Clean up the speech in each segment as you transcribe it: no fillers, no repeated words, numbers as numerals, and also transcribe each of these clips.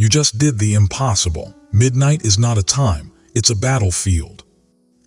You just did the impossible. Midnight is not a time, it's a battlefield.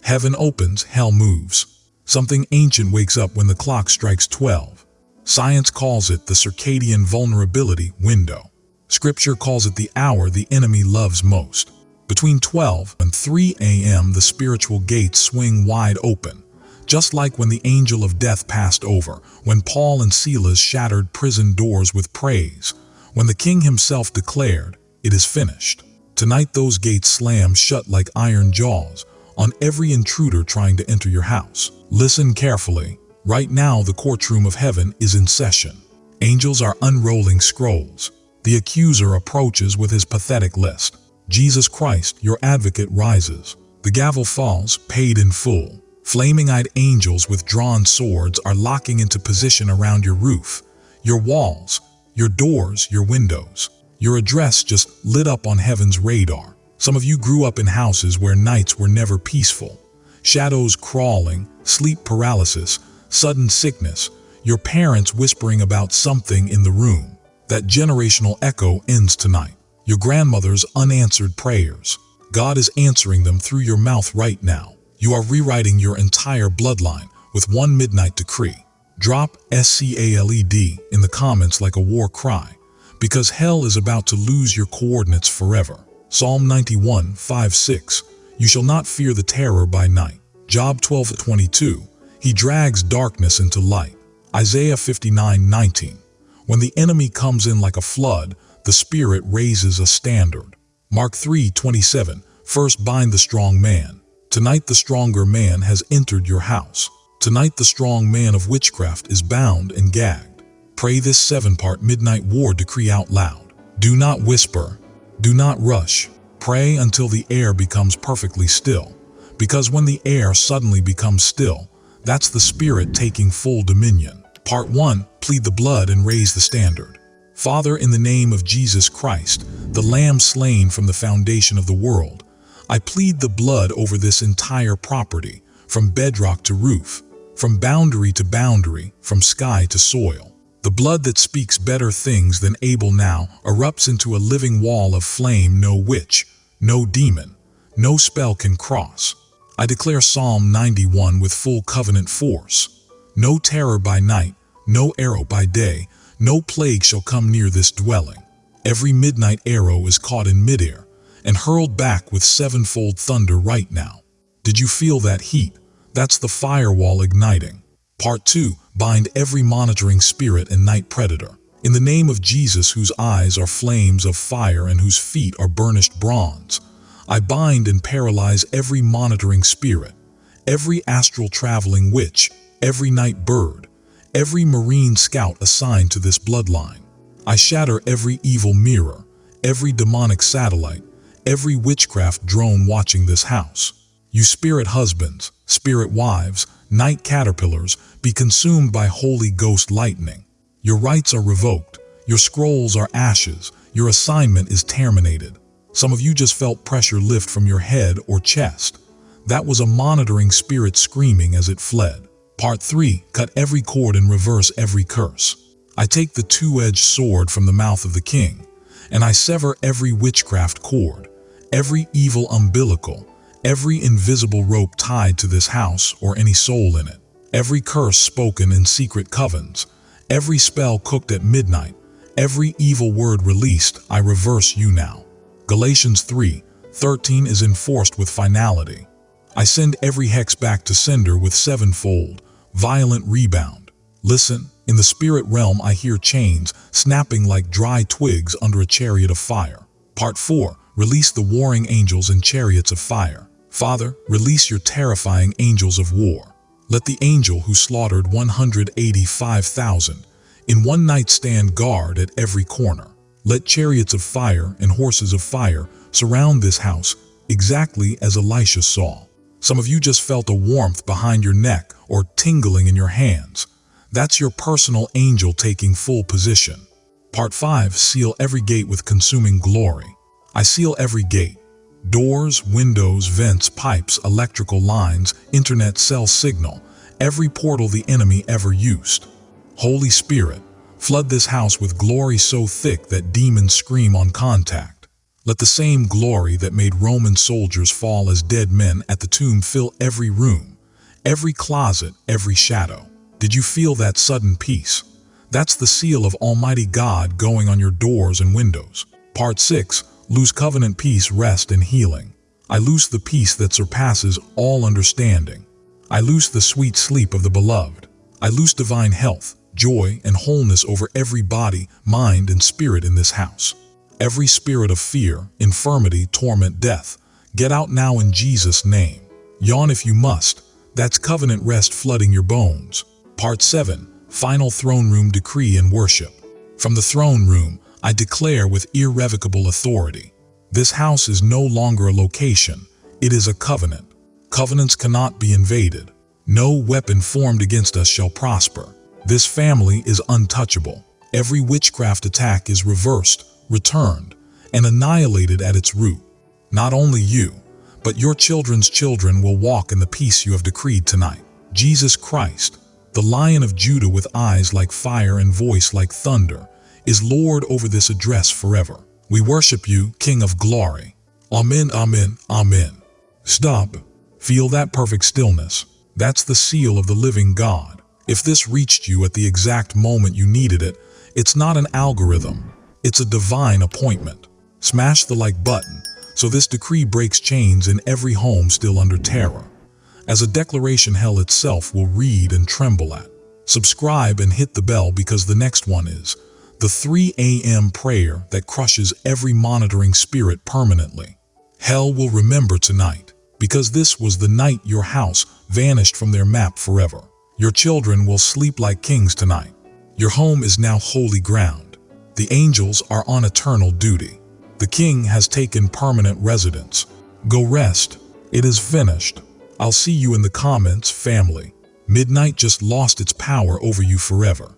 Heaven opens, hell moves. Something ancient wakes up when the clock strikes 12. Science calls it the circadian vulnerability window. Scripture calls it the hour the enemy loves most. Between 12 and 3 a.m. the spiritual gates swing wide open, just like when the angel of death passed over, when Paul and Silas shattered prison doors with praise, when the king himself declared, "It is finished." Tonight those gates slam shut like iron jaws on every intruder trying to enter your house. Listen carefully. Right now the courtroom of heaven is in session. Angels are unrolling scrolls. The accuser approaches with his pathetic list. Jesus Christ, your advocate, rises. The gavel falls, paid in full. Flaming-eyed angels with drawn swords are locking into position around your roof, your walls, your doors, your windows. Your address just lit up on heaven's radar. Some of you grew up in houses where nights were never peaceful. Shadows crawling, sleep paralysis, sudden sickness, your parents whispering about something in the room. That generational echo ends tonight. Your grandmother's unanswered prayers. God is answering them through your mouth right now. You are rewriting your entire bloodline with one midnight decree. Drop SCALED in the comments like a war cry, because hell is about to lose your coordinates forever. Psalm 91:5-6. You shall not fear the terror by night. Job 12:22. He drags darkness into light. Isaiah 59:19. When the enemy comes in like a flood, the Spirit raises a standard. Mark 3:27. First bind the strong man. Tonight the stronger man has entered your house. Tonight the strong man of witchcraft is bound and gagged. Pray this 7-part midnight war decree out loud. Do not whisper. Do not rush. Pray until the air becomes perfectly still. Because when the air suddenly becomes still, that's the Spirit taking full dominion. Part 1. Plead the blood and raise the standard. Father, in the name of Jesus Christ, the Lamb slain from the foundation of the world, I plead the blood over this entire property, from bedrock to roof, from boundary to boundary, from sky to soil. The blood that speaks better things than Abel now erupts into a living wall of flame no witch, no demon, no spell can cross. I declare Psalm 91 with full covenant force. No terror by night, no arrow by day, no plague shall come near this dwelling. Every midnight arrow is caught in midair and hurled back with 7-fold thunder right now. Did you feel that heat? That's the firewall igniting. Part 2. Bind every monitoring spirit and night predator. In the name of Jesus, whose eyes are flames of fire and whose feet are burnished bronze, I bind and paralyze every monitoring spirit, every astral traveling witch, every night bird, every marine scout assigned to this bloodline. I shatter every evil mirror, every demonic satellite, every witchcraft drone watching this house. You spirit husbands, spirit wives, night caterpillars, be consumed by Holy Ghost lightning. Your rights are revoked, your scrolls are ashes, your assignment is terminated. Some of you just felt pressure lift from your head or chest. That was a monitoring spirit screaming as it fled. Part 3. Cut every cord and reverse every curse. I take the two-edged sword from the mouth of the king, and I sever every witchcraft cord, every evil umbilical, every invisible rope tied to this house or any soul in it, every curse spoken in secret covens, every spell cooked at midnight, every evil word released. I reverse you now. Galatians 3:13 is enforced with finality. I send every hex back to sender with 7-fold, violent rebound. Listen, in the spirit realm I hear chains snapping like dry twigs under a chariot of fire. Part 4. Release the warring angels and chariots of fire. Father, release your terrifying angels of war. Let the angel who slaughtered 185,000 in one night stand guard at every corner. Let chariots of fire and horses of fire surround this house exactly as Elisha saw. Some of you just felt a warmth behind your neck or tingling in your hands. That's your personal angel taking full position. Part 5. Seal every gate with consuming glory. I seal every gate. Doors, windows, vents, pipes, electrical lines, internet cell signal, every portal the enemy ever used. Holy Spirit, flood this house with glory so thick that demons scream on contact. Let the same glory that made Roman soldiers fall as dead men at the tomb fill every room, every closet, every shadow. Did you feel that sudden peace? That's the seal of Almighty God going on your doors and windows. Part 6. Lose covenant peace, rest, and healing. I loose the peace that surpasses all understanding. I loose the sweet sleep of the beloved. I loose divine health, joy, and wholeness over every body, mind, and spirit in this house. Every spirit of fear, infirmity, torment, death, get out now in Jesus' name. Yawn if you must. That's covenant rest flooding your bones. Part 7. Final throne room decree and worship. From the throne room, I declare with irrevocable authority. This house is no longer a location. It is a covenant. Covenants cannot be invaded. No weapon formed against us shall prosper. This family is untouchable. Every witchcraft attack is reversed, returned, and annihilated at its root. Not only you, but your children's children will walk in the peace you have decreed tonight. Jesus Christ, the Lion of Judah with eyes like fire and voice like thunder, is Lord over this address forever. We worship you, King of glory. Amen, amen, amen. Stop. Feel that perfect stillness. That's the seal of the living God. If this reached you at the exact moment you needed it, it's not an algorithm. It's a divine appointment. Smash the like button so this decree breaks chains in every home still under terror. As a declaration hell itself will read and tremble at. Subscribe and hit the bell because the next one is the 3 a.m. prayer that crushes every monitoring spirit permanently. Hell will remember tonight because this was the night your house vanished from their map forever. Your children will sleep like kings tonight. Your home is now holy ground. The angels are on eternal duty. The King has taken permanent residence. Go rest. It is finished. I'll see you in the comments, family. Midnight just lost its power over you forever.